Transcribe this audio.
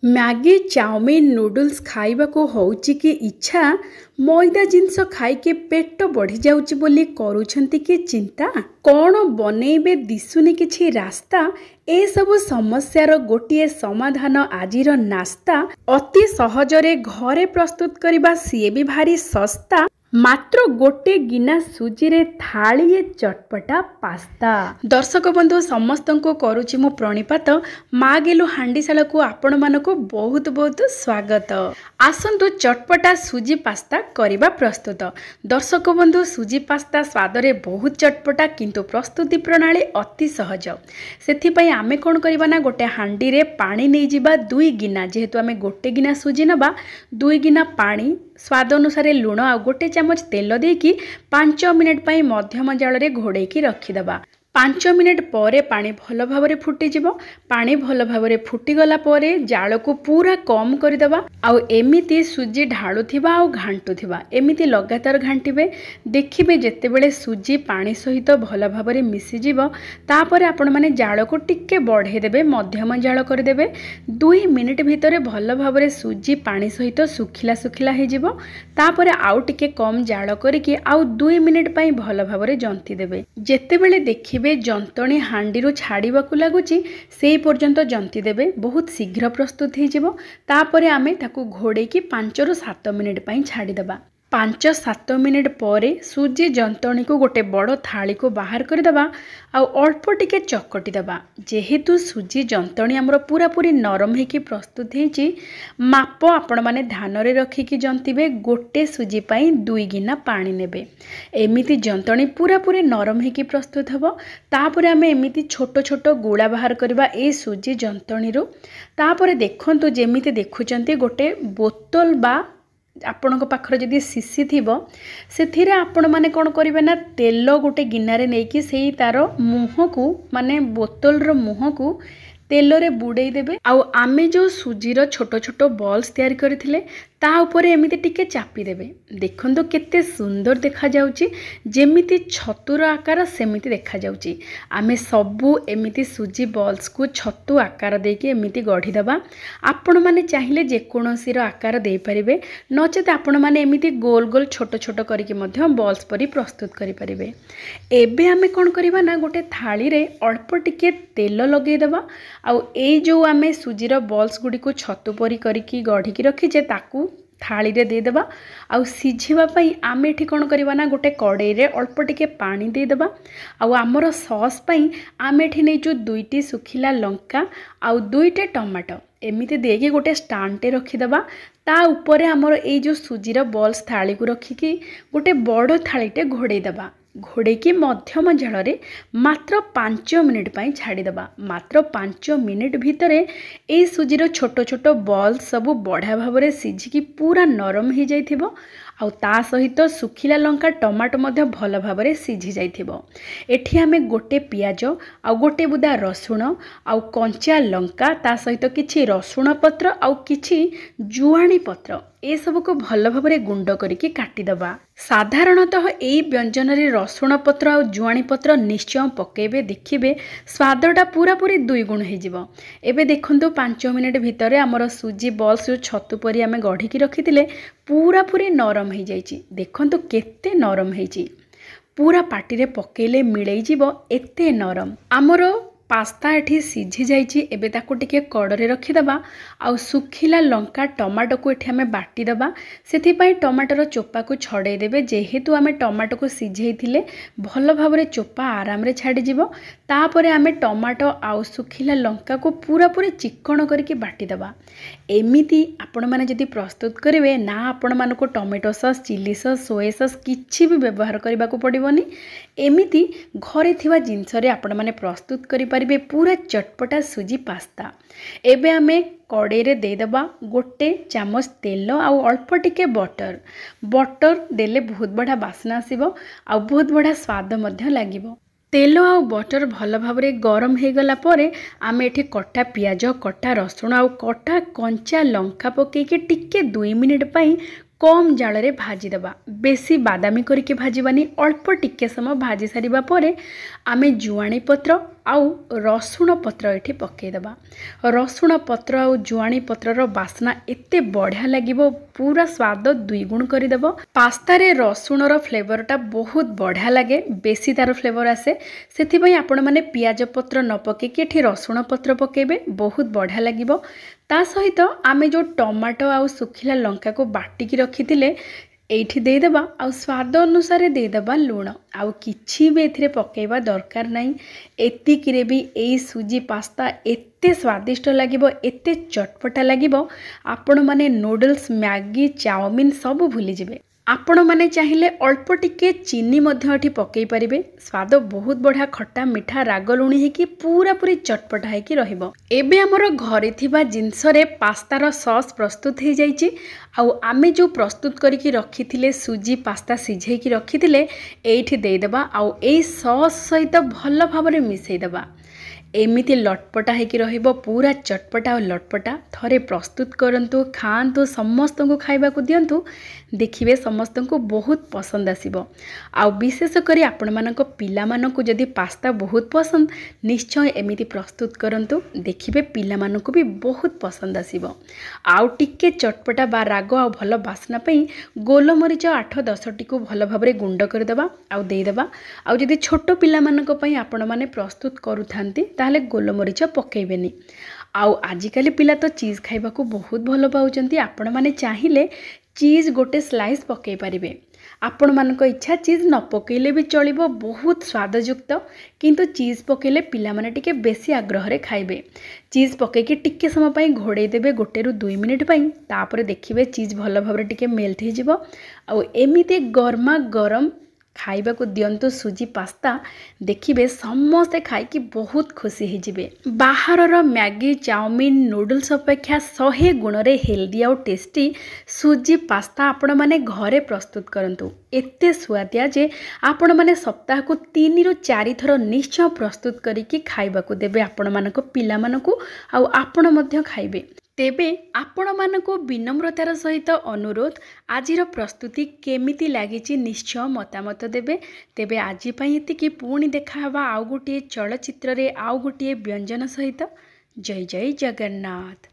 Maggi chowmein noodles खाइबा को होउची कि इच्छा मैदा जिनस खाइके पेट बढ़ी जाउची बोली करूछंती कि चिंता कौन बनेइबे दिसुनी किछि रास्ता ए सब समस्यार गोटिए समाधान आजिर नास्ता अति सहजरे घरे प्रस्तुत करिबा सिए भी भारी सस्ता मात्र गोटे गिना सुजीरे थाळीए चटपटा पास्ता। दर्शक बंधु समस्त को करुछि मु प्रणिपात मा गेलु हांडीशाला को आपण मानको बहुत बहुत स्वागत। आसंतु चटपटा सुजी पास्ता करिबा प्रस्तुत। दर्शक बंधु सुजी पास्ता स्वादरे बहुत चटपटा किंतु प्रस्तुति प्रणाली अति सहज। सेथि पई आमे कोन करिबा ना गोटे हांडी रे पानी नै जिबा 2 गिना जेहेतु आमे गोटे गिना सुजी नबा 2 गिना पानी स्वाद अनुसार लुण आ गोटे चामच तेल देकी 5 मिनिट पई मध्यम जाल रे घोड़ेकी रखिदबा। 5 मिनिट परे पानी भल भाव फुटी जिवो। पानी भल भाव फुटी गला परे जाल को पूरा कम करदेबा। आउ एमिति सुजी ढालुथिबा आउ घांटुथिबा एमिति लगातार घांटिबे। देखिबे जेतेबेले सुजी पानी सहित भल भाव मिसी जिवो तापरे आपण माने जाल को टिके बढ़े देबे मध्यम जाल कर देबे। 2 मिनिट भितरे भल भाव सुजी पानी सहित सुखिला सुखिला हे जिवो। तापरे आउ टिके कम जाल करिकि आउ 2 मिनिट पई भल भाव जंती देबे। जेतेबेले देखि जंतणी हांडी छाड़ाक लगुच से पर्यंत जंती देबे बहुत शीघ्र प्रस्तुत हो। तापरे आमे ताकू घोड़े की 5 ରୁ 7 मिनिट पई छाड़ीदबा। 5-7 मिनिट परे सुजी जंतणी को गोटे बड़ थाली को बाहर करदबा आउ अल्प टिके चकटी दबा। जेहेतु सुजी जंतणी आमर पूरा पूरी नरम होकी प्रस्तुत होईची माप आपण माने ध्यान रे रखिकी जंतीबे। गोटे सुजी पई 2 गिना पानी नेबे। एमिति जंतणी पूरा पूरी नरम होकी प्रस्तुत हबो। तापरे आमे एमिति छोट छोट गुळा बाहर करबा ए सुजी जंतणी रो। तापरे देखंतु जेमिति देखुचंती गोटे बोतल बा आपणक पाखर जदि सीसी थिबो सेथिरे आपण माने कोन करिवे ना तेल गोटे गिनारे नेकी सेही तार मुह को माने बोतल रो मुह को तेल रे बुड़ेई देबे। आउ आमे जो सुजीर छोट छोट बॉल्स तैयार करथिले ता ऊपरे एमिति टिके चापी देबे। देखंतो केते सुंदर देखा जाउची जेमिति छतुर आकार सेमिति देखा जाउची। आमे सबु एमिति सुजी बॉल्स को छतु आकार देके एमिति गढ़ी दबा। आपण माने चाहिले जे कोनोसी रो आकार दे परिबे नचेत आपण माने एमिति गोल गोल छोट छोट करिके मध्य बॉल्स परी प्रस्तुत करि परिबे। एबे आमे कोन करिबा ना गोटे थाली रे अल्प टिके तेल लगेई दबा। आउ ए जो आमे सुजीर बॉल्स गुडी को छतु परी करिकी गढ़ी की रखिचे ताकू थाली रे दे देबा। आउ सिझिबा पई आमे एठी कोन करिबा ना गोटे कड़ाई रे अल्प टिके पानी दे देबा। आउ हमर सॉस पई आमे एठी नै जो 2टी सुखिला लंका आउ 2टे टमाटो एमिति देकी गोटे स्टैंड टे रखी दबा। ता ऊपर हमर ए जो सुजीर बॉल्स थाली को रखिकी गोटे बड़ थाली टे घोड़े दबा। घोड़े की मध्यम जाल रे मात्र 5 मिनिट पई छाड़ी दबा। मात्र 5 मिनिट भितरे ए सुजीर छोट छोट बॉल सबु बढ़िया भाव रे सिझिकी पूरा नरम हो जाइथिबो। आउ ता सहित सुखिला लंका टमाटो मध्य भल भाव रे सिझी जाइथिबो। एठी आमे गोटे पियाज आउ गोटे बुदा रसुण आउ कंचा लंका ता सहित किछि रसुण पत्र आउ किछि जुआणी पत्र ए सब को भल भाव रे गुंड करिके काटी दबा। साधारणतः एई व्यंजन रे रसुण पत्र आउ जुआणी पत्र निश्चय पकेबे। देखिबे स्वादटा पूरा पूरी 2 गुण हे जिवो। एबे देखंतु 5 मिनिट भितरे हमर सुजी बॉल्स जो छतु परी आमे गढ़ी की रखिथिले पूरा पूरी नरम हे जाइची। देखंतु केते नरम हेची पूरा पाटी रे पकेले मिलई जिवो एते नरम। हमर पास्ता एठी सिझी जाइची। एबे ताको टिके कड़रे रखिदबा। आउ सुखिला लंका टमाटो को एठी हमें बाटी दबा। सेथि पई टमाटर चोपा को छड़े देबे। जेहेतु हमें टमाटो को सिझेइथिले भल भाव रे चोपा आराम रे छाडी जिवो। तापरे हमें टमाटो आउ सुखिला लंका को पूरा पूरी चिकण करके बाटी दबा। एमिति आपण माने जदि प्रस्तुत करिवे ना आपण मानको tomato sauce chilli sauce soya sauce किछि भी व्यवहार करबा को पड़िबोनी। एमिति घरे थिवा जिंस रे आपण माने प्रस्तुत करि परिबे पूरा चटपटा सुजी पास्ता। एबे आमे कड़ाई रे दे दबा गोटे चामच तेल आउ अल्प टिके बटर देले बहुत बढ़िया बास्ना आसीबो आउ बहुत बढ़िया स्वाद मध्य लागिबो। तेल आउ बटर भल भाव रे गरम हो गला परे आमे एठी कटा पियाज कटा रसुण आउ कटा कंचा लंका पकेके टिके 2 मिनिट पई कम जाल रे भाजी दबा। बेसी बादामी करके भाजीबानी अल्प टिके समय भाजी सारिबा परे आमे जुआणी पत्र आउ रसुण पत्र ये पकईदबा। रसुण पत्र आउ जुआणी पत्रर बास्ना एते बढ़िया लगिबो, पूरा स्वाद दुईगुण करदेव। पास्ता रे रसुणर फ्लेवरटा बहुत बढ़िया लगे, बेसी तार फ्लेवर आसे, से आपण मैंने पियाज पत्र न पकईकि एठी रसुण पत्र पकेबे, बहुत बढ़िया लगिबो। ता सहित आमे जो टमाटो आउ सुखिला लंका को बाटिकी रखिथिले एठी देदेबा, आउ स्वाद अनुसार देदेबा लुण, आउ किछि भी एथिरे पकेइबा दरकार नहीं। एतिकिरे भी एई सुजी पास्ता एते स्वादिष्ट लागिबो, एते चटपटा लागिबो, आपण माने नूडल्स, मैगी, चाउमिन सब भूली जिवे। आपण माने चाहिए अल्प टिके चीनी मध्य एठी पकई पारिबे। स्वाद बहुत बढ़िया खट्टा मिठा राग लुणी होकि पूरा पूरी चटपटा होकि रहिबो। एबे हमर घरे थिबा जिंस रे पास्तार सॉस प्रस्तुत हो जाइछि। आउ आमे जो प्रस्तुत करिकि रखिथिले सुजी पास्ता सिझेइकि रखिथिले एठी देदेबा, आउ एई सॉस सहित भल भाबरे मिसई देबा। एमिति लटपटा होकि रहिबो, पूरा चटपटा और लटपटा। थरे प्रस्तुत करंतु, खांतु, समस्त को खाइबाकु दियंतु, देखिबे समस्त को बहुत पसंद आसीबो। आउ विशेष करी आपण मानको पिला मानको जदि पास्ता बहुत पसंद, निश्चय एमिति प्रस्तुत करंतु, देखिबे पिला मानको भी बहुत पसंद आसीबो। आउ टिके चटपटा बा राग आ भल बास्ना पई गोलमरीच 8-10 टी को भल भाबरे गुंड करदेबा, आउ देदेबा। आउ जदि छोटो पिला मानको पई आपण माने प्रस्तुत करूथांती ताहले गोलमरीच पकेइबेनी। आउ आजिकाली पिला तो चीज खाइबाकू बहुत भल पाउचंती, आपण माने चाहिए चीज गोटे स्लाइस पकई पारिबे। आपण मानको इच्छा चीज न पकेइले भी चलिबो, बहुत स्वादयुक्त, किंतु चीज पकेइले पिला माने टिके बेसी आग्रह रे खाइबे। चीज पकेइके टिके समय पई घोड़े देबे 1-2 मिनिट पई, तापरे देखिबे चीज भल भाबरे टिके मेल्ट हो जिवो। आउ एमिते गरमा गरम खाइबा को दियंतु सुजी पास्ता, देखिबे समस्ते खाइकी बहुत खुशी हो जिवे। बाहरर मैगी, चाउमिन, नूडल्स अपेक्षा 100 गुण रे हेल्दी आउ टेस्टी सुजी पास्ता आपण माने घरे प्रस्तुत करंतु। एते स्वादिया जे आपण माने सप्ताह को 3-4 थर निश्चय प्रस्तुत करिकी खाइबा को देबे आपण मानको पिला मानको, आउ आपण मध्य खाइबे। तेबे आपण मानको विनम्रतार सहित अनुरोध, आजिर प्रस्तुति केमिति लागिछि निश्चय मतामत देबे। तेबे आजि पई एतिकी, पुणी देखा हवा आउ गोटिए चलचित्र रे आउ गोटिए व्यंजन सहित। जय जय जगन्नाथ।